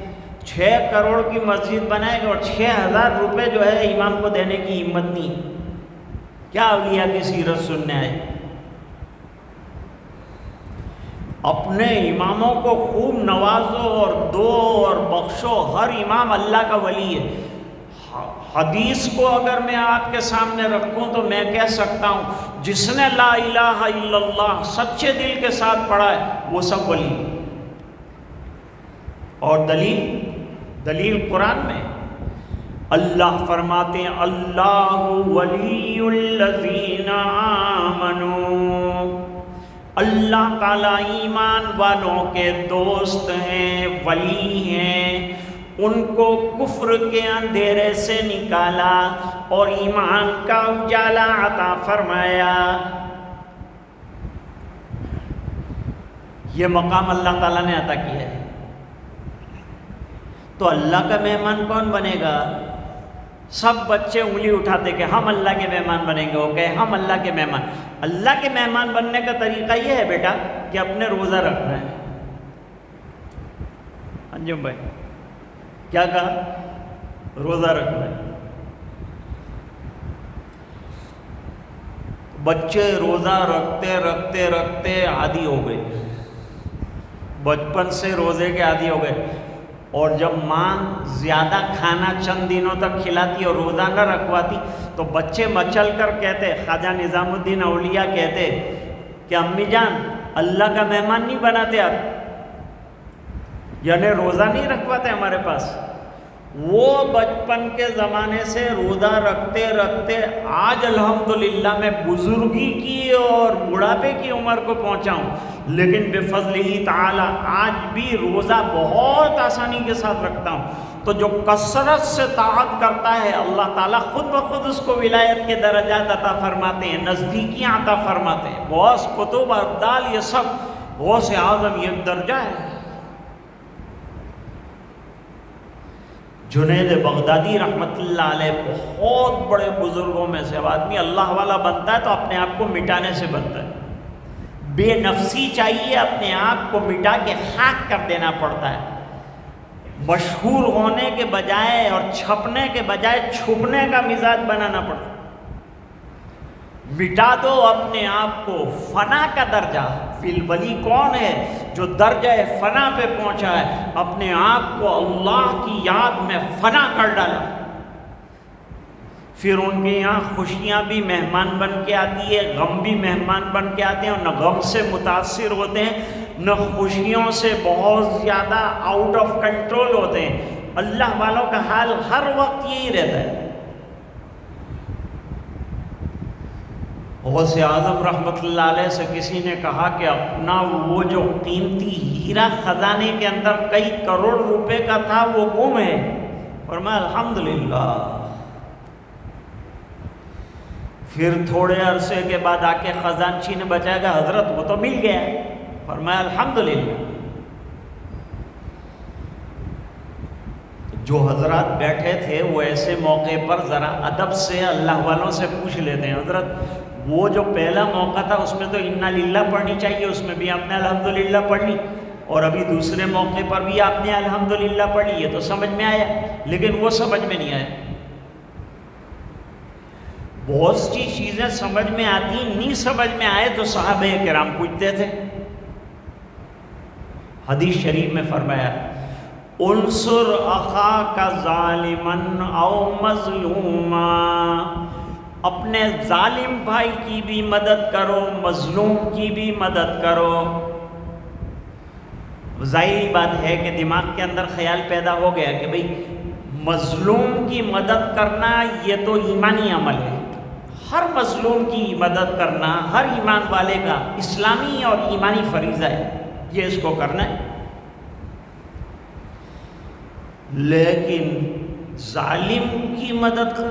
6 کروڑ کی مسجد بنائے گا اور 6000 روپے جو ہے امام کو دینے کی ہمت نہیں ہے۔ کیا اولیاء کی سیرت سننے آئے؟ اپنے اماموں کو خوب نوازو اور دو اور بخشو، ہر امام اللہ کا ولی ہے۔ حدیث کو اگر میں آپ کے سامنے رکھوں تو میں کہہ سکتا ہوں جس نے لا الہ الا اللہ سچے دل کے ساتھ پڑھا ہے وہ سب ولی۔ اور دلیل قرآن میں اللہ فرماتے ہیں اللہ ولی الذین آمنوا، اللہ تعالیٰ ایمان والوں کے دوست ہیں، ولی ہیں، ان کو کفر کے اندھیرے سے نکالا اور ایمان کا اجالا عطا فرمایا۔ یہ مقام اللہ تعالیٰ نے عطا کیا ہے۔ تو اللہ کا مہمان کون بنے گا؟ سب بچے انگلی اٹھاتے کہ ہم اللہ کے مہمان بنیں گے، وہ کہے ہم اللہ کے مہمان۔ اللہ کے مہمان بننے کا طریقہ یہ ہے بیٹا کہ اپنے روزہ رکھنا ہے۔ انجم بھائی کیا کہا؟ روزہ رکھنا ہے۔ بچے روزہ رکھتے رکھتے رکھتے عادی ہو گئے، بچپن سے روزے کے عادی ہو گئے، اور جب ماں زیادہ کھانا چند دنوں تک کھلاتی اور روزہ نہ رکھواتی تو بچے مچل کر کہتے، خواجہ نظام الدین اولیاء کہتے کہ امی جان اللہ کا مہمان نہیں بناتے آپ، یعنی روزہ نہیں رکھواتے ہمارے پاس۔ وہ بچپن کے زمانے سے روزہ رکھتے رکھتے آج الحمدللہ میں بزرگی کی اور بڑھاپے کی عمر کو پہنچا ہوں، لیکن بفضلہ تعالی آج بھی روزہ بہت آسانی کے ساتھ رکھتا ہوں۔ تو جو کثرت سے طاعت کرتا ہے اللہ تعالیٰ خود بخود اس کو ولایت کے درجات عطا فرماتے ہیں، نزدیکیاں عطا فرماتے ہیں۔ غوث، قطب، ابدال، یہ سب، غوث اعظم یہ درجہ ہے۔ جنید بغدادی رحمت اللہ علیہ بہت بڑے بزرگوں میں سے، آدمی اللہ والا بنتا ہے تو اپنے آپ کو مٹانے سے بنتا ہے، بے نفسی چاہیے، اپنے آپ کو مٹا کے خاک کر دینا پڑتا ہے۔ مشہور ہونے کے بجائے اور چھپنے کے بجائے چھپنے کا مزاج بنانا پڑتا ہے۔ مٹا دو اپنے آپ کو، فنا کا درجہ۔ ولی کون ہے؟ جو درجہ فنا پہ پہنچا ہے، اپنے آپ کو اللہ کی یاد میں فنا کر ڈالا، پھر ان کے یہاں خوشیاں بھی مہمان بن کے آتی ہے، غم بھی مہمان بن کے آتے ہیں، اور نہ غم سے متاثر ہوتے ہیں نہ خوشیوں سے بہت زیادہ آؤٹ آف کنٹرول ہوتے ہیں. اللہ والوں کا حال ہر وقت یہی رہتا ہے. غوث اعظم رحمۃ اللہ علیہ سے کسی نے کہا کہ اپنا وہ جو قیمتی ہیرا خزانے کے اندر کئی کروڑ روپے کا تھا وہ گم ہے. فرمایا الحمدللہ. پھر تھوڑے عرصے کے بعد آ کے خزانچی نے بچایا کہ حضرت وہ تو مل گیا. فرمایا الحمدللہ. جو حضرات بیٹھے تھے وہ ایسے موقع پر ذرا ادب سے اللہ والوں سے پوچھ لیتے ہیں حضرت وہ جو پہلا موقع تھا اس میں تو انا للہ پڑھنی چاہیے, اس میں بھی آپ نے الحمدللہ پڑھ لی, اور ابھی دوسرے موقع پر بھی آپ نے الحمدللہ پڑھ لی, یہ تو سمجھ میں آیا, لیکن وہ سمجھ میں نہیں آیا. بہت سی چیزیں سمجھ میں آتی, نہیں سمجھ میں آئے تو صحابہ کرام پوچھتے تھے. حدیث شریف میں فرمایا انصر اخاک ظالمن او مظلوما, اپنے ظالم بھائی کی بھی مدد کرو, مظلوم کی بھی مدد کرو. ظاہری بات ہے کہ دماغ کے اندر خیال پیدا ہو گیا کہ بھئی مظلوم کی مدد کرنا یہ تو ایمانی عمل ہے. ہر مظلوم کی مدد کرنا ہر ایمان والے کا اسلامی اور ایمانی فریضہ ہے, یہ اس کو کرنا ہے. لیکن ظالم کی مدد کر,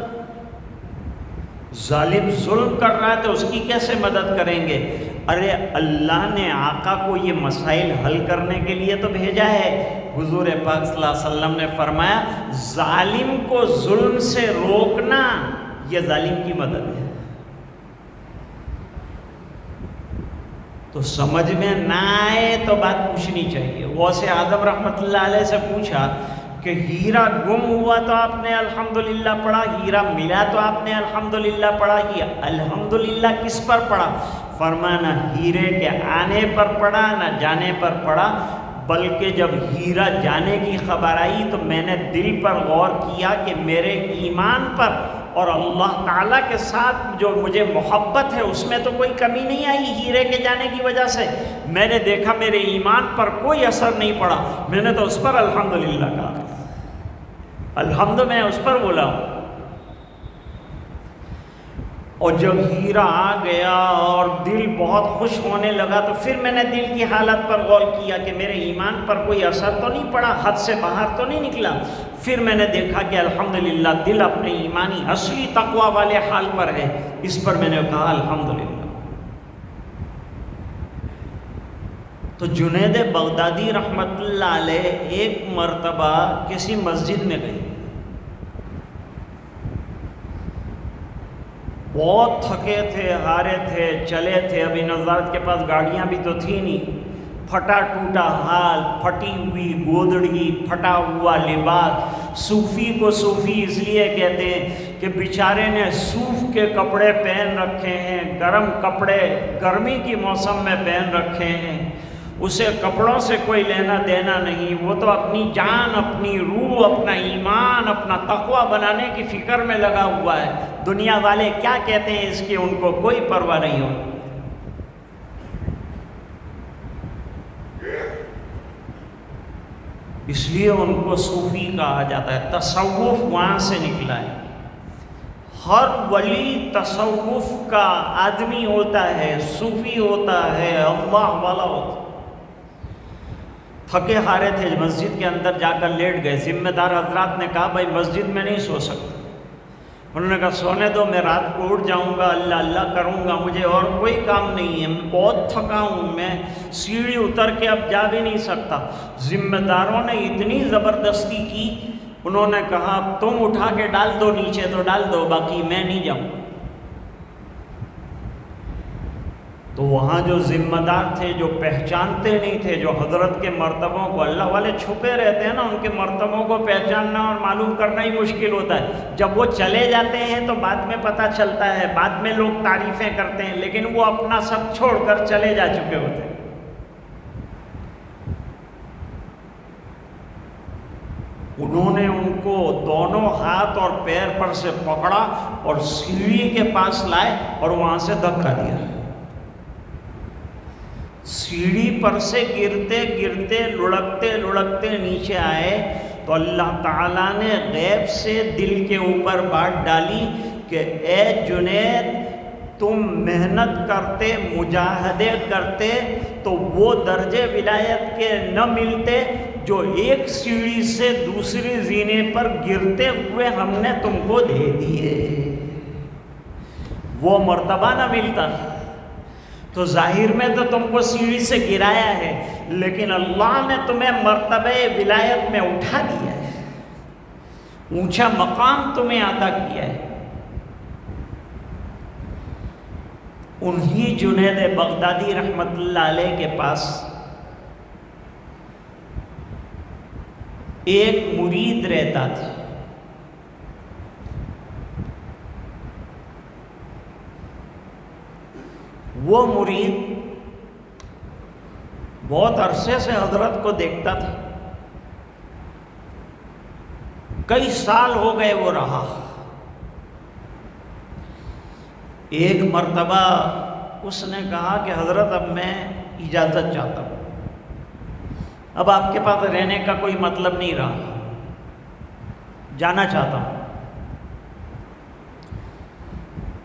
ظالم ظلم کر رہا ہے تو اس کی کیسے مدد کریں گے؟ ارے اللہ نے آقا کو یہ مسائل حل کرنے کے لیے تو بھیجا ہے. حضور پاک صلی اللہ علیہ وسلم نے فرمایا ظالم کو ظلم سے روکنا یہ ظالم کی مدد ہے. تو سمجھ میں نہ آئے تو بات پوچھنی چاہیے. غوث اعظم رحمۃ اللہ علیہ سے پوچھا کہ ہیرا گم ہوا تو آپ نے الحمدللہ پڑھا, ہیرا ملا تو آپ نے الحمدللہ پڑھا, یہ الحمدللہ کس پر پڑھا؟ فرمایا نہ ہیرے کے آنے پر پڑھا نہ جانے پر پڑھا, بلکہ جب ہیرا جانے کی خبر آئی تو میں نے دل پر غور کیا کہ میرے ایمان پر اور اللہ تعالیٰ کے ساتھ جو مجھے محبت ہے اس میں تو کوئی کمی نہیں آئی. ہیرے کے جانے کی وجہ سے میں نے دیکھا میرے ایمان پر کوئی اثر نہیں پڑا, میں نے تو اس پر الحمدللہ کہا, الحمد میں اس پر بولا ہوں. اور جب ہیرا آ گیا اور دل بہت خوش ہونے لگا تو پھر میں نے دل کی حالت پر غور کیا کہ میرے ایمان پر کوئی اثر تو نہیں پڑا, حد سے باہر تو نہیں نکلا. پھر میں نے دیکھا کہ الحمدللہ دل اپنے ایمانی اصلی تقوی والے حال پر ہے, اس پر میں نے کہا الحمدللہ. تو جنید بغدادی رحمت اللہ علیہ ایک مرتبہ کسی مسجد میں گئے, بہت تھکے تھے, ہارے تھے, چلے تھے, ابھی نظارت کے پاس گاڑیاں بھی تو تھی نہیں, پھٹا ٹوٹا حال, پھٹی ہوئی گودڑی, پھٹا ہوا لباس. صوفی کو صوفی اس لیے کہتے ہیں کہ بیچارے نے صوف کے کپڑے پہن رکھے ہیں, گرم کپڑے گرمی کی موسم میں پہن رکھے ہیں, اسے کپڑوں سے کوئی لینا دینا نہیں, وہ تو اپنی جان, اپنی روح, اپنا ایمان, اپنا تقوی بنانے کی فکر میں لگا ہوا ہے. دنیا والے کیا کہتے ہیں اس کی ان کو کوئی پرواہ نہیں ہو. اس لیے ان کو صوفی کہا جاتا ہے. تصوف وہاں سے نکلا ہے. ہر ولی تصوف کا آدمی ہوتا ہے, صوفی ہوتا ہے, اللہ والا ہوتا ہے. تھکے ہارے تھے, مسجد کے اندر جا کر لیٹ گئے. ذمہ دار حضرات نے کہا بھائی مسجد میں نہیں سو سکتا. انہوں نے کہا سونے دو, میں رات کو اٹھ جاؤں گا, اللہ اللہ کروں گا, مجھے اور کوئی کام نہیں ہے, میں بہت تھکا ہوں, میں سیڑھی اتر کے اب جا بھی نہیں سکتا. ذمہ داروں نے اتنی زبردستی کی, انہوں نے کہا تم اٹھا کے ڈال دو نیچے تو ڈال دو, باقی میں نہیں جاؤں. تو وہاں جو ذمہ دار تھے, جو پہچانتے نہیں تھے, جو حضرت کے مرتبوں کو, اللہ والے چھپے رہتے ہیں نا, ان کے مرتبوں کو پہچاننا اور معلوم کرنا ہی مشکل ہوتا ہے. جب وہ چلے جاتے ہیں تو بعد میں پتہ چلتا ہے, بعد میں لوگ تعریفیں کرتے ہیں, لیکن وہ اپنا سب چھوڑ کر چلے جا چکے ہوتے ہیں. انہوں نے ان کو دونوں ہاتھ اور پیر پر سے پکڑا اور سیڑھی کے پاس لائے اور وہاں سے دھکا دیا. سیڑھی پر سے گرتے گرتے لڑکتے لڑکتے نیچے آئے تو اللہ تعالیٰ نے غیب سے دل کے اوپر بات ڈالی کہ اے جنید تم محنت کرتے مجاہدے کرتے تو وہ درجے ولایت کے نہ ملتے جو ایک سیڑھی سے دوسری زینے پر گرتے ہوئے ہم نے تم کو دے دیے، وہ مرتبہ نہ ملتا۔ تو ظاہر میں تو تم کو سیڑھی سے گرایا ہے، لیکن اللہ نے تمہیں مرتبہ ولایت میں اٹھا دیا ہے، اونچا مقام تمہیں عطا کیا ہے۔ انہی جنید بغدادی رحمت اللہ علیہ کے پاس ایک مرید رہتا تھا، وہ مرید بہت عرصے سے حضرت کو دیکھتا تھا، کئی سال ہو گئے وہ رہا۔ ایک مرتبہ اس نے کہا کہ حضرت اب میں اجازت چاہتا ہوں، اب آپ کے پاس رہنے کا کوئی مطلب نہیں رہا، جانا چاہتا ہوں۔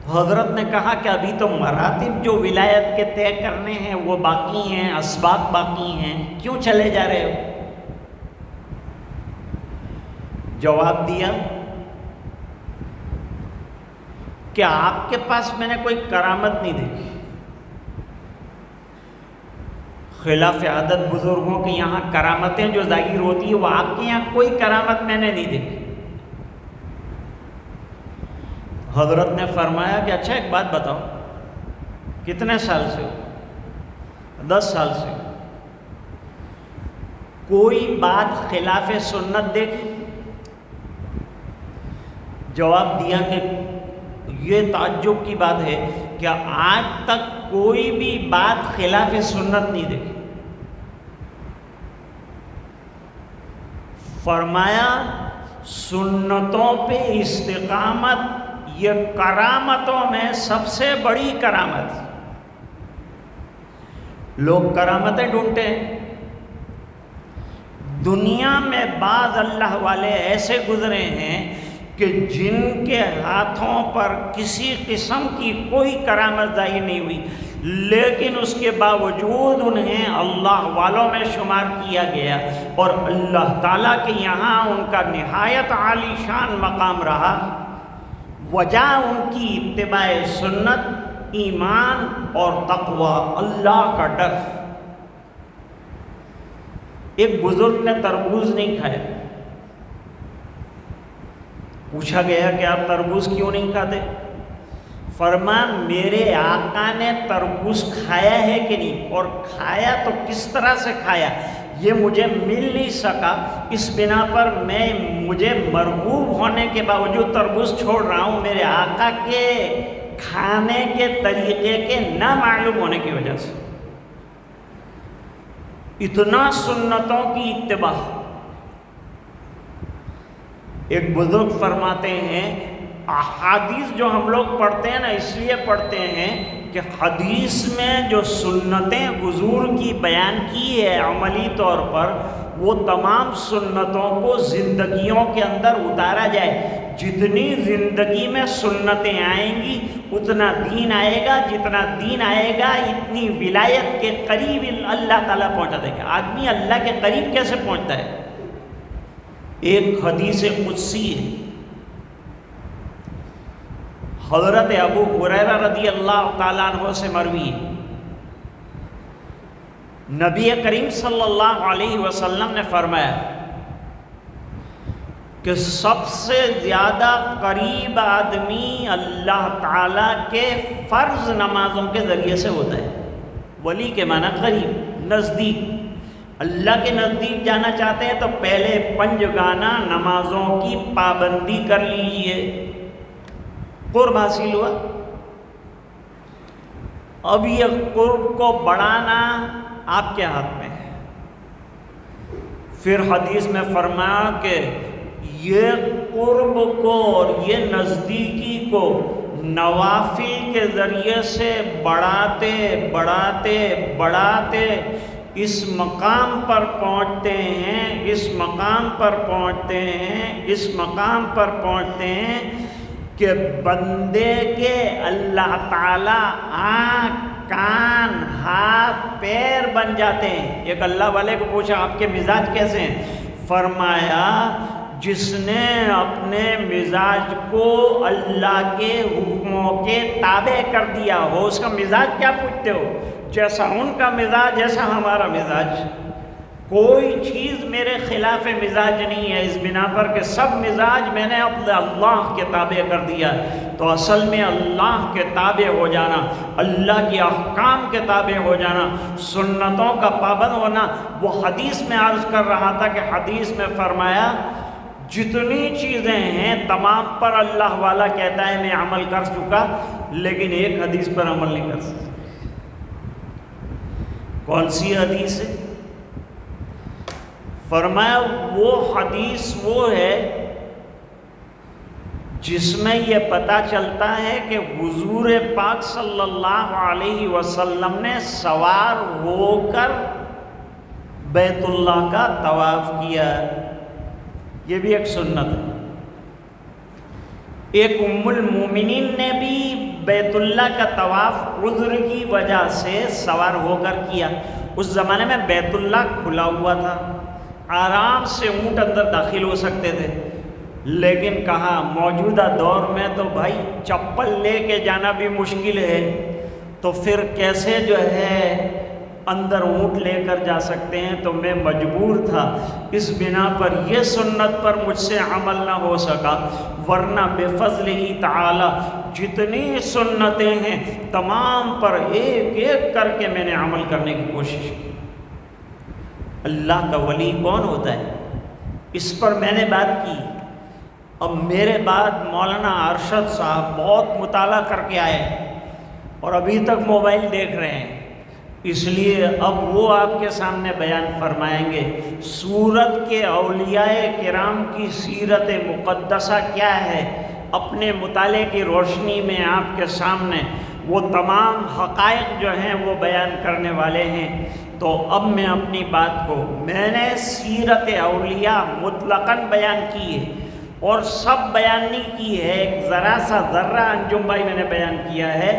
حضرت نے کہا کہ ابھی تو مراتب جو ولایت کے طے کرنے ہیں وہ باقی ہیں، اسباب باقی ہیں، کیوں چلے جا رہے ہو؟ جواب دیا کہ آپ کے پاس میں نے کوئی کرامت نہیں دیکھی، خلاف عادت بزرگوں کے یہاں کرامتیں جو ظاہر ہوتی ہیں وہ آپ کے یہاں کوئی کرامت میں نے نہیں دیکھی۔ حضرت نے فرمایا کہ اچھا ایک بات بتاؤ، کتنے سال سے ہو؟ 10 سال سے۔ کوئی بات خلاف سنت دیکھی؟ جواب دیا کہ یہ تعجب کی بات ہے کہ آج تک کوئی بھی بات خلاف سنت نہیں دیکھی۔ فرمایا سنتوں پہ استقامت یہ کرامتوں میں سب سے بڑی کرامت ہے۔ لوگ کرامتیں ڈھونڈتے ہیں، دنیا میں بعض اللہ والے ایسے گزرے ہیں کہ جن کے ہاتھوں پر کسی قسم کی کوئی کرامت ظاہر نہیں ہوئی، لیکن اس کے باوجود انہیں اللہ والوں میں شمار کیا گیا اور اللہ تعالیٰ کے یہاں ان کا نہایت عالی شان مقام رہا۔ وجہ ان کی اتباع سنت، ایمان اور تقوی، اللہ کا ڈر۔ ایک بزرگ نے تربوز نہیں کھایا، پوچھا گیا کہ آپ تربوز کیوں نہیں کھاتے؟ فرمایا میرے آقا نے تربوز کھایا ہے کہ نہیں، اور کھایا تو کس طرح سے کھایا یہ مجھے مل نہیں سکا، اس بنا پر مجھے مرغوب ہونے کے باوجود تربوز چھوڑ رہا ہوں، میرے آقا کے کھانے کے طریقے کے نہ معلوم ہونے کی وجہ سے۔ اتنا سنتوں کی اتباع۔ ایک بزرگ فرماتے ہیں احادیث جو ہم لوگ پڑھتے ہیں نا اس لیے پڑھتے ہیں کہ حدیث میں جو سنتیں حضور کی بیان کی ہے عملی طور پر، وہ تمام سنتوں کو زندگیوں کے اندر اتارا جائے۔ جتنی زندگی میں سنتیں آئیں گی اتنا دین آئے گا، جتنا دین آئے گا اتنی ولایت کے قریب اللہ تعالیٰ پہنچا دے گا۔ آدمی اللہ کے قریب کیسے پہنچتا ہے؟ ایک حدیث قدسی ہے، حضرت ابو ہریرہ رضی اللہ تعالیٰ عنہ سے مروی ہے، نبی کریم صلی اللہ علیہ وسلم نے فرمایا کہ سب سے زیادہ قریب آدمی اللہ تعالیٰ کے فرض نمازوں کے ذریعے سے ہوتا ہے۔ ولی کے معنی قریب، نزدیک۔ اللہ کے نزدیک جانا چاہتے ہیں تو پہلے 5 گانا نمازوں کی پابندی کر لیجئے، قرب حاصل ہوا۔ اب یہ قرب کو بڑھانا آپ کے ہاتھ میں ہے۔ پھر حدیث میں فرمایا کہ یہ قرب کو اور یہ نزدیکی کو نوافل کے ذریعے سے بڑھاتے بڑھاتے بڑھاتے اس مقام پر پہنچتے ہیں، اس مقام پر پہنچتے ہیں، اس مقام پر پہنچتے ہیں کہ بندے کے اللہ تعالیٰ آنکھ، کان، ہاتھ، پیر بن جاتے ہیں۔ ایک اللہ والے کو پوچھا آپ کے مزاج کیسے ہیں؟ فرمایا جس نے اپنے مزاج کو اللہ کے حکموں کے تابع کر دیا ہو، اس کا مزاج کیا پوچھتے ہو؟ جیسا ان کا مزاج ایسا ہمارا مزاج، کوئی چیز میرے خلاف مزاج نہیں ہے، اس بنا پر کہ سب مزاج میں نے اپنے اللہ کے تابع کر دیا۔ تو اصل میں اللہ کے تابع ہو جانا، اللہ کے احکام کے تابع ہو جانا، سنتوں کا پابند ہونا، وہ حدیث میں عرض کر رہا تھا کہ حدیث میں فرمایا جتنی چیزیں ہیں تمام پر اللہ والا کہتا ہے میں عمل کر چکا، لیکن ایک حدیث پر عمل نہیں کر سکتا۔ کون سی حدیث ہے؟ فرمایا وہ حدیث وہ ہے جس میں یہ پتہ چلتا ہے کہ حضور پاک صلی اللہ علیہ وسلم نے سوار ہو کر بیت اللہ کا طواف کیا، یہ بھی ایک سنت ہے۔ ایک ام المومنین نے بھی بیت اللہ کا طواف عذر کی وجہ سے سوار ہو کر کیا۔ اس زمانے میں بیت اللہ کھلا ہوا تھا، آرام سے اونٹ اندر داخل ہو سکتے تھے، لیکن کہا موجودہ دور میں تو بھائی چپل لے کے جانا بھی مشکل ہے، تو پھر کیسے جو ہے اندر اونٹ لے کر جا سکتے ہیں؟ تو میں مجبور تھا، اس بنا پر یہ سنت پر مجھ سے عمل نہ ہو سکا، ورنہ بفضلہ تعالی جتنی سنتیں ہیں تمام پر ایک ایک کر کے میں نے عمل کرنے کی کوشش کی۔ اللہ کا ولی کون ہوتا ہے؟ اس پر میں نے بات کی۔ اب میرے بعد مولانا ارشد صاحب بہت مطالعہ کر کے آئے اور ابھی تک موبائل دیکھ رہے ہیں، اس لیے اب وہ آپ کے سامنے بیان فرمائیں گے سورت کے اولیاء کرام کی سیرت مقدسہ کیا ہے۔ اپنے مطالعے کی روشنی میں آپ کے سامنے وہ تمام حقائق جو ہیں وہ بیان کرنے والے ہیں۔ تو اب میں اپنی بات کو، میں نے سیرت اولیاء مطلقاً بیان کی ہے اور سب بیان نہیں کی ہے، ایک ذرا سا ذرہ انجم بھائی میں نے بیان کیا ہے۔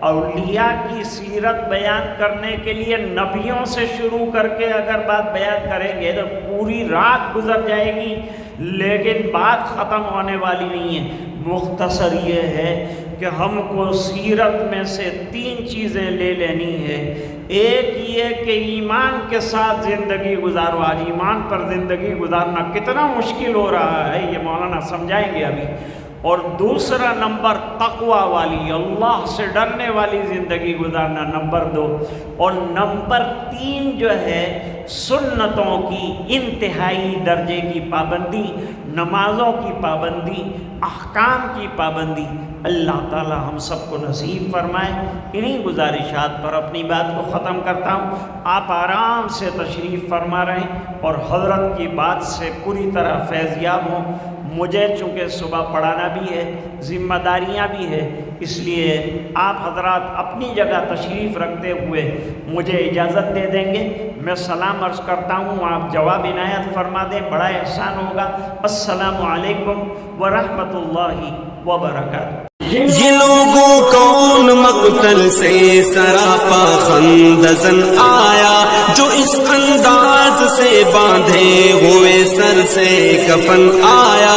اولیاء کی سیرت بیان کرنے کے لیے نبیوں سے شروع کر کے اگر بات بیان کریں گے تو پوری رات گزر جائے گی، لیکن بات ختم ہونے والی نہیں ہے۔ مختصر یہ ہے کہ ہم کو سیرت میں سے 3 چیزیں لے لینی ہے۔ ایک یہ کہ ایمان کے ساتھ زندگی گزارو۔ آج ایمان پر زندگی گزارنا کتنا مشکل ہو رہا ہے، یہ مولانا سمجھائیں گے ابھی۔ اور دوسرا نمبر تقویٰ والی، اللہ سے ڈرنے والی زندگی گزارنا، نمبر 2۔ اور نمبر 3 جو ہے سنتوں کی انتہائی درجے کی پابندی، نمازوں کی پابندی، احکام کی پابندی۔ اللہ تعالی ہم سب کو نصیب فرمائے۔ انہی گزارشات پر اپنی بات کو ختم کرتا ہوں۔ آپ آرام سے تشریف فرما رہے ہیں اور حضرت کی بات سے پوری طرح فیض یاب ہوں۔ مجھے چونکہ صبح پڑھانا بھی ہے، ذمہ داریاں بھی ہے، اس لیے آپ حضرات اپنی جگہ تشریف رکھتے ہوئے مجھے اجازت دے دیں گے۔ میں سلام عرض کرتا ہوں، آپ جواب عنایت فرما دیں، بڑا احسان ہوگا۔ السلام علیکم ورحمۃ اللہ وبرکاتہ۔ یہ لوگوں کون مقتل سے سراپا خندزن آیا، جو اس انداز سے باندھے ہوئے سر سے کفن آیا۔